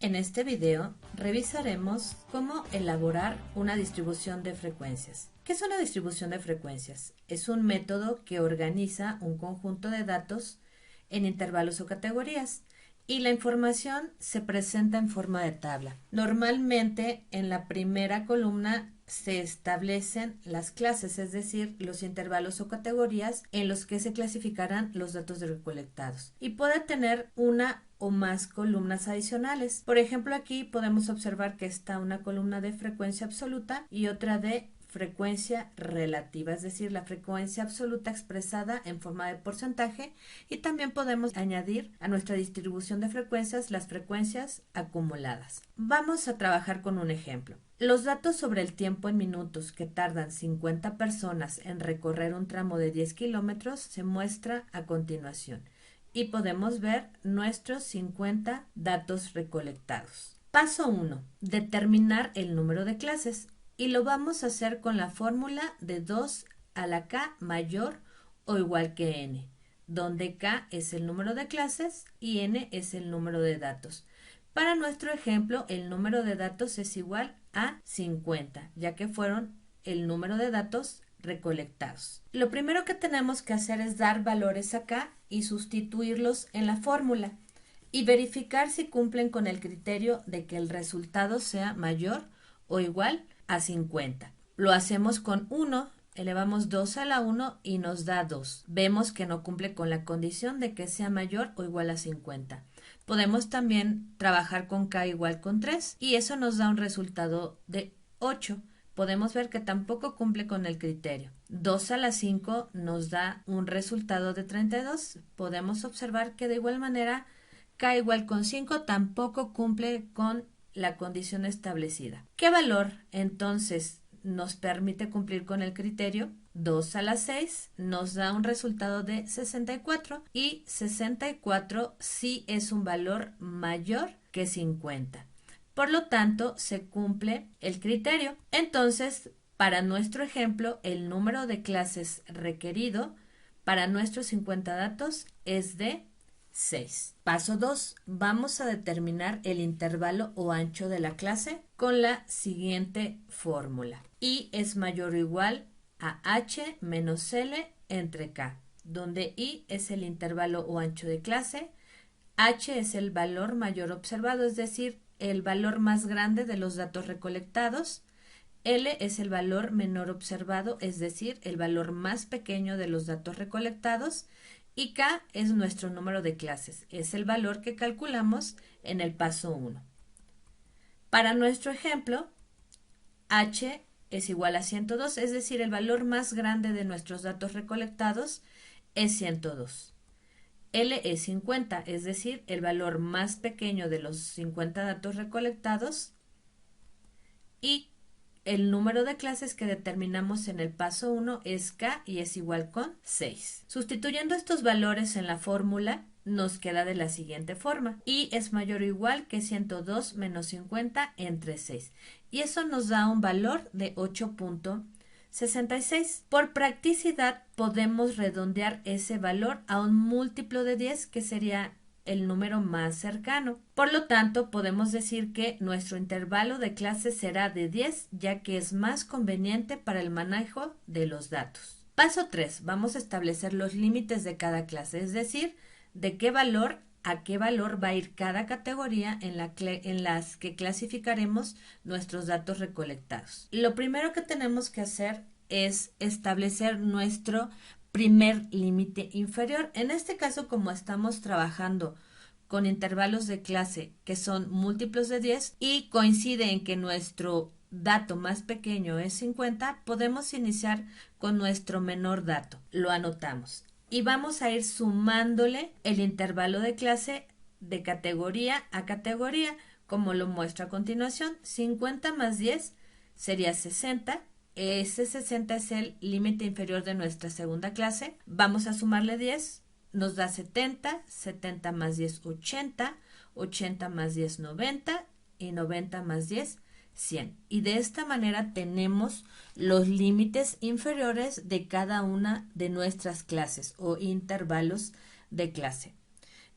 En este video revisaremos cómo elaborar una distribución de frecuencias. ¿Qué es una distribución de frecuencias? Es un método que organiza un conjunto de datos en intervalos o categorías y la información se presenta en forma de tabla. Normalmente en la primera columna se establecen las clases, es decir, los intervalos o categorías en los que se clasificarán los datos recolectados. Y puede tener una o más columnas adicionales. Por ejemplo, aquí podemos observar que está una columna de frecuencia absoluta y otra de frecuencia relativa, es decir, la frecuencia absoluta expresada en forma de porcentaje, y también podemos añadir a nuestra distribución de frecuencias las frecuencias acumuladas. Vamos a trabajar con un ejemplo. Los datos sobre el tiempo en minutos que tardan 50 personas en recorrer un tramo de 10 kilómetros se muestra a continuación y podemos ver nuestros 50 datos recolectados. Paso 1. Determinar el número de clases. Y lo vamos a hacer con la fórmula de 2 a la k mayor o igual que n, donde k es el número de clases y n es el número de datos. Para nuestro ejemplo, el número de datos es igual a 50, ya que fueron el número de datos recolectados. Lo primero que tenemos que hacer es dar valores a k y sustituirlos en la fórmula y verificar si cumplen con el criterio de que el resultado sea mayor o igual a 50. Lo hacemos con 1, elevamos 2 a la 1 y nos da 2. Vemos que no cumple con la condición de que sea mayor o igual a 50. Podemos también trabajar con k igual con 3 y eso nos da un resultado de 8. Podemos ver que tampoco cumple con el criterio. 2 a la 5 nos da un resultado de 32. Podemos observar que de igual manera k igual con 5 tampoco cumple con la condición establecida. ¿Qué valor entonces nos permite cumplir con el criterio? 2 a la 6 nos da un resultado de 64 y 64 sí es un valor mayor que 50. Por lo tanto, se cumple el criterio. Entonces, para nuestro ejemplo, el número de clases requerido para nuestros 50 datos es de 6. Paso 2. Vamos a determinar el intervalo o ancho de la clase con la siguiente fórmula. I es mayor o igual a h menos L entre k, donde I es el intervalo o ancho de clase, h es el valor mayor observado, es decir, el valor más grande de los datos recolectados, L es el valor menor observado, es decir, el valor más pequeño de los datos recolectados, y k es nuestro número de clases, es el valor que calculamos en el paso 1. Para nuestro ejemplo, h es igual a 102, es decir, el valor más grande de nuestros datos recolectados es 102. L es 50, es decir, el valor más pequeño de los 50 datos recolectados, y el número de clases que determinamos en el paso 1 es k y es igual con 6. Sustituyendo estos valores en la fórmula, nos queda de la siguiente forma. I es mayor o igual que 102 menos 50 entre 6. Y eso nos da un valor de 8.66. Por practicidad podemos redondear ese valor a un múltiplo de 10, que sería el número más cercano. Por lo tanto, podemos decir que nuestro intervalo de clase será de 10, ya que es más conveniente para el manejo de los datos. Paso 3. Vamos a establecer los límites de cada clase, es decir, de qué valor a qué valor va a ir cada categoría en las que clasificaremos nuestros datos recolectados. Lo primero que tenemos que hacer es establecer nuestro primer límite inferior. En este caso, como estamos trabajando con intervalos de clase que son múltiplos de 10 y coincide en que nuestro dato más pequeño es 50, podemos iniciar con nuestro menor dato. Lo anotamos y vamos a ir sumándole el intervalo de clase de categoría a categoría, como lo muestro a continuación. 50 más 10 sería 60. Ese 60 es el límite inferior de nuestra segunda clase. Vamos a sumarle 10, nos da 70, 70 más 10, 80, 80 más 10, 90 y 90 más 10, 100. Y de esta manera tenemos los límites inferiores de cada una de nuestras clases o intervalos de clase.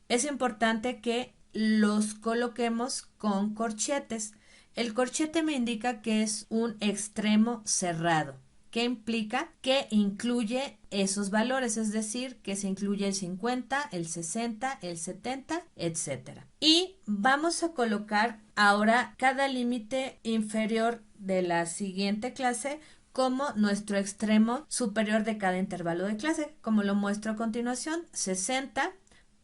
Es importante que los coloquemos con corchetes. El corchete me indica que es un extremo cerrado. ¿Qué implica? Que incluye esos valores, es decir, que se incluye el 50, el 60, el 70, etcétera. Y vamos a colocar ahora cada límite inferior de la siguiente clase como nuestro extremo superior de cada intervalo de clase, como lo muestro a continuación, 60,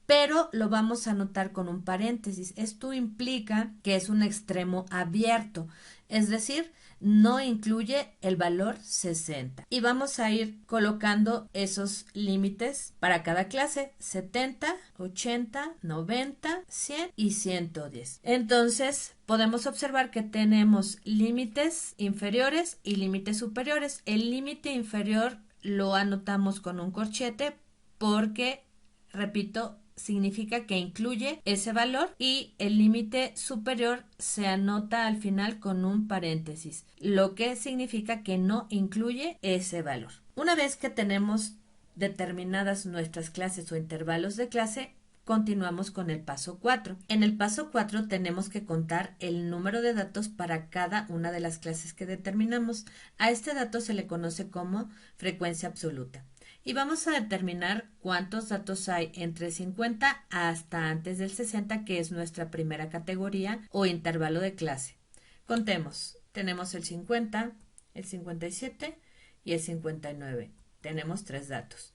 pero lo vamos a anotar con un paréntesis. Esto implica que es un extremo abierto, es decir, no incluye el valor 60. Y vamos a ir colocando esos límites para cada clase: 70, 80, 90, 100 y 110. Entonces, podemos observar que tenemos límites inferiores y límites superiores. El límite inferior lo anotamos con un corchete porque, repito, significa que incluye ese valor, y el límite superior se anota al final con un paréntesis, lo que significa que no incluye ese valor. Una vez que tenemos determinadas nuestras clases o intervalos de clase, continuamos con el paso 4. En el paso 4 tenemos que contar el número de datos para cada una de las clases que determinamos. A este dato se le conoce como frecuencia absoluta. Y vamos a determinar cuántos datos hay entre 50 hasta antes del 60, que es nuestra primera categoría o intervalo de clase. Contemos. Tenemos el 50, el 57 y el 59. Tenemos 3 datos.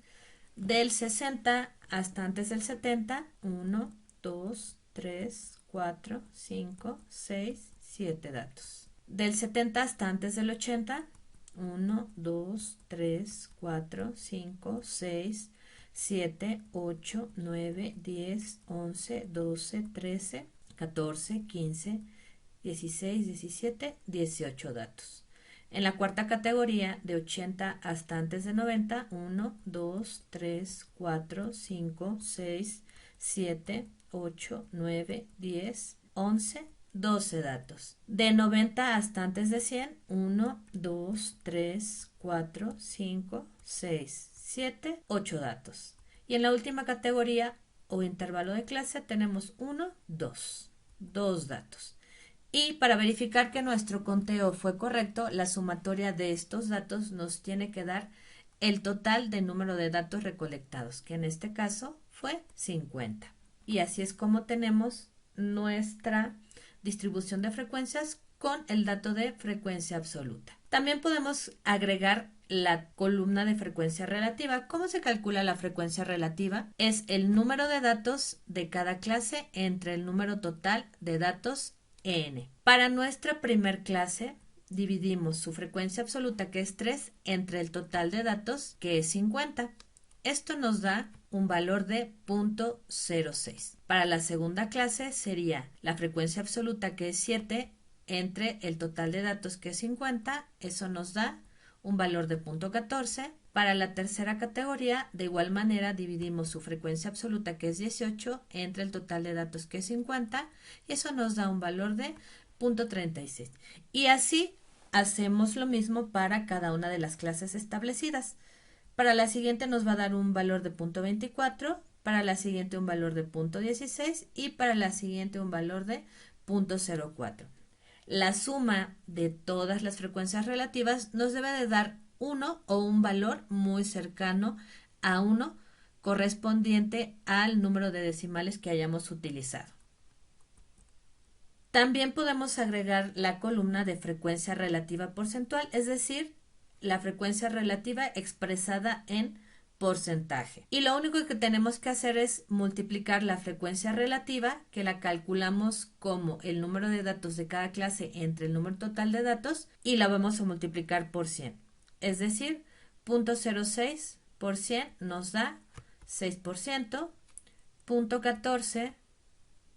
Del 60 hasta antes del 70, 1, 2, 3, 4, 5, 6, 7 datos. Del 70 hasta antes del 80, 1, 2, 3, 4, 5, 6, 7, 8, 9, 10, 11, 12, 13, 14, 15, 16, 17, 18 datos. En la cuarta categoría, de 80 hasta antes de 90, 1, 2, 3, 4, 5, 6, 7, 8, 9, 10, 11, 12 datos. De 90 hasta antes de 100, 1, 2, 3, 4, 5, 6, 7, 8 datos. Y en la última categoría o intervalo de clase tenemos 1, 2 datos. Y para verificar que nuestro conteo fue correcto, la sumatoria de estos datos nos tiene que dar el total de número de datos recolectados, que en este caso fue 50. Y así es como tenemos nuestra distribución de frecuencias con el dato de frecuencia absoluta. También podemos agregar la columna de frecuencia relativa. ¿Cómo se calcula la frecuencia relativa? Es el número de datos de cada clase entre el número total de datos n. Para nuestra primer clase, dividimos su frecuencia absoluta, que es 3, entre el total de datos, que es 50. Esto nos da un valor de 0.06. Para la segunda clase sería la frecuencia absoluta, que es 7, entre el total de datos, que es 50. Eso nos da un valor de 0.14. Para la tercera categoría, de igual manera, dividimos su frecuencia absoluta, que es 18, entre el total de datos, que es 50, y eso nos da un valor de 0.36. Y así hacemos lo mismo para cada una de las clases establecidas. Para la siguiente nos va a dar un valor de 0.24, para la siguiente un valor de 0.16 y para la siguiente un valor de 0.04. La suma de todas las frecuencias relativas nos debe de dar 1 o un valor muy cercano a 1, correspondiente al número de decimales que hayamos utilizado. También podemos agregar la columna de frecuencia relativa porcentual, es decir, la frecuencia relativa expresada en porcentaje. Y lo único que tenemos que hacer es multiplicar la frecuencia relativa, que la calculamos como el número de datos de cada clase entre el número total de datos, y la vamos a multiplicar por 100. Es decir, 0.06 por 100 nos da 6%, 0.14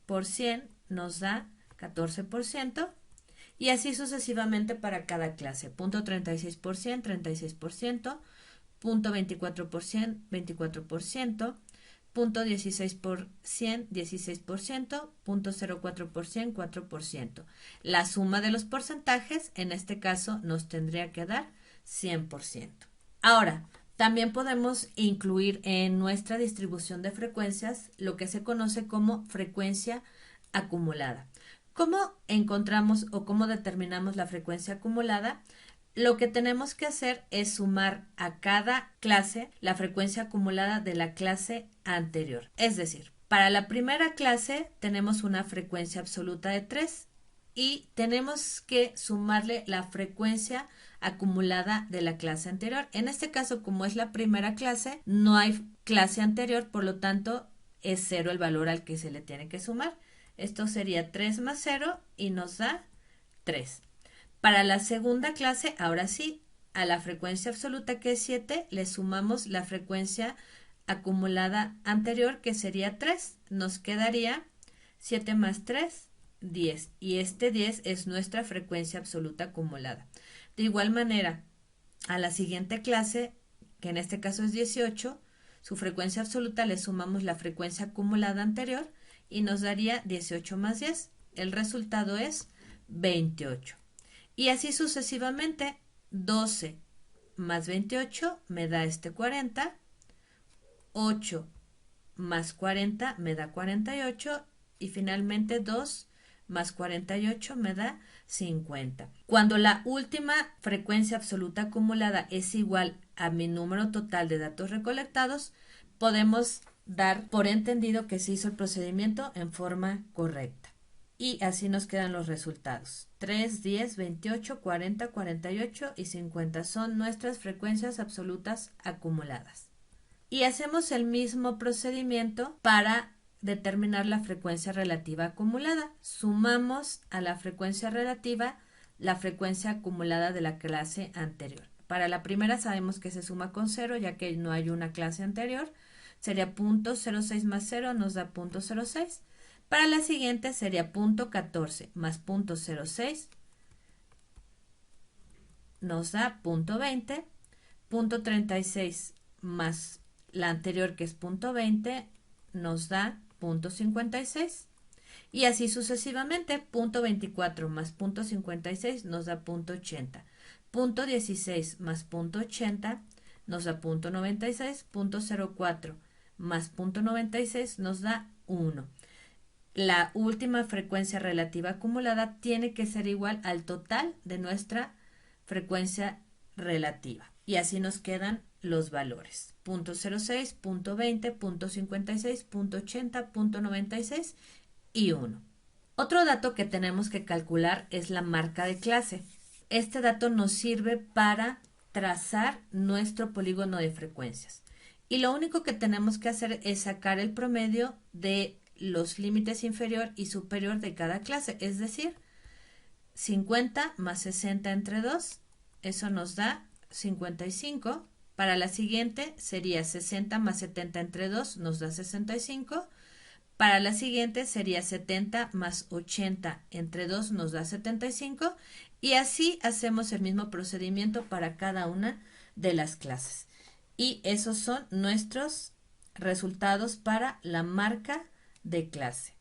por 100 nos da 14%, y así sucesivamente para cada clase. 0.36 por 100, 36%, 0.24%, 24%, 0.16 por 100, 16%, 0.04 por 100, 4%. La suma de los porcentajes, en este caso, nos tendría que dar 100%. Ahora, también podemos incluir en nuestra distribución de frecuencias lo que se conoce como frecuencia acumulada. ¿Cómo encontramos o cómo determinamos la frecuencia acumulada? Lo que tenemos que hacer es sumar a cada clase la frecuencia acumulada de la clase anterior. Es decir, para la primera clase tenemos una frecuencia absoluta de 3 y tenemos que sumarle la frecuencia acumulada de la clase anterior. En este caso, como es la primera clase, no hay clase anterior, por lo tanto es 0 el valor al que se le tiene que sumar. Esto sería 3 más 0 y nos da 3. Para la segunda clase, ahora sí, a la frecuencia absoluta que es 7, le sumamos la frecuencia acumulada anterior que sería 3. Nos quedaría 7 más 3, 10. Y este 10 es nuestra frecuencia absoluta acumulada. De igual manera, a la siguiente clase, que en este caso es 18, su frecuencia absoluta le sumamos la frecuencia acumulada anterior y nos daría 18 más 10. El resultado es 28. Y así sucesivamente, 12 más 28 me da 40, 8 más 40 me da 48 y finalmente 2 más 48 me da 50. Cuando la última frecuencia absoluta acumulada es igual a mi número total de datos recolectados, podemos dar por entendido que se hizo el procedimiento en forma correcta. Y así nos quedan los resultados. 3, 10, 28, 40, 48 y 50 son nuestras frecuencias absolutas acumuladas. Y hacemos el mismo procedimiento para determinar la frecuencia relativa acumulada. Sumamos a la frecuencia relativa la frecuencia acumulada de la clase anterior. Para la primera sabemos que se suma con 0 ya que no hay una clase anterior. Sería 0.06 más 0 nos da 0.06. Para la siguiente sería 0.14 más 0.06 nos da 0.20. 0.36 más la anterior que es 0.20 nos da 0.56 y así sucesivamente. 0.24 más 0.56 nos da 0.80. 0.16 más 0.80 nos da 0.96. 0.04 más 0.96 nos da 1. La última frecuencia relativa acumulada tiene que ser igual al total de nuestra frecuencia relativa. Y así nos quedan los valores. 0.06, 0.20, 0.56, 0.80, 0.96 y 1. Otro dato que tenemos que calcular es la marca de clase. Este dato nos sirve para trazar nuestro polígono de frecuencias. Y lo único que tenemos que hacer es sacar el promedio de los límites inferior y superior de cada clase, es decir, 50 más 60 entre 2, eso nos da 55. Para la siguiente sería 60 más 70 entre 2, nos da 65. Para la siguiente sería 70 más 80 entre 2 nos da 75 y así hacemos el mismo procedimiento para cada una de las clases. Y esos son nuestros resultados para la marca de clase.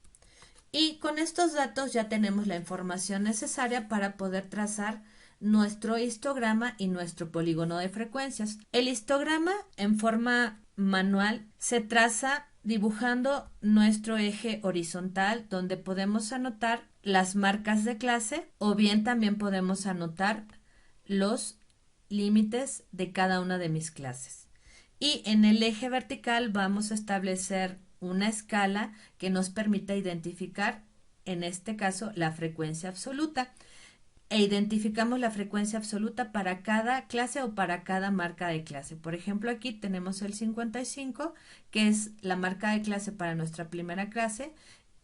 Y con estos datos ya tenemos la información necesaria para poder trazar nuestro histograma y nuestro polígono de frecuencias. El histograma en forma manual se traza dibujando nuestro eje horizontal donde podemos anotar las marcas de clase o bien también podemos anotar los límites de cada una de mis clases. Y en el eje vertical vamos a establecer una escala que nos permita identificar, en este caso, la frecuencia absoluta. E identificamos la frecuencia absoluta para cada clase o para cada marca de clase. Por ejemplo, aquí tenemos el 55, que es la marca de clase para nuestra primera clase,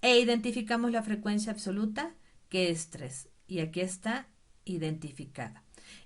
e identificamos la frecuencia absoluta, que es 3. Y aquí está identificada.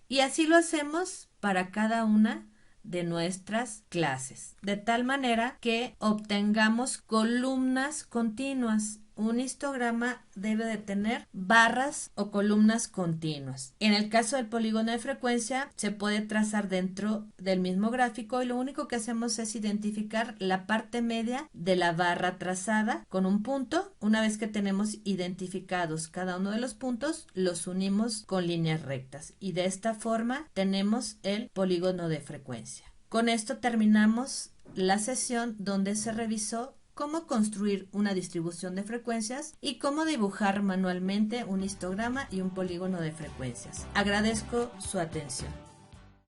Y así lo hacemos para cada una de nuestras clases, de tal manera que obtengamos columnas continuas. Un histograma debe de tener barras o columnas continuas. En el caso del polígono de frecuencia se puede trazar dentro del mismo gráfico y lo único que hacemos es identificar la parte media de la barra trazada con un punto. Una vez que tenemos identificados cada uno de los puntos, los unimos con líneas rectas y de esta forma tenemos el polígono de frecuencia. Con esto terminamos la sesión donde se revisó cómo construir una distribución de frecuencias y cómo dibujar manualmente un histograma y un polígono de frecuencias. Agradezco su atención.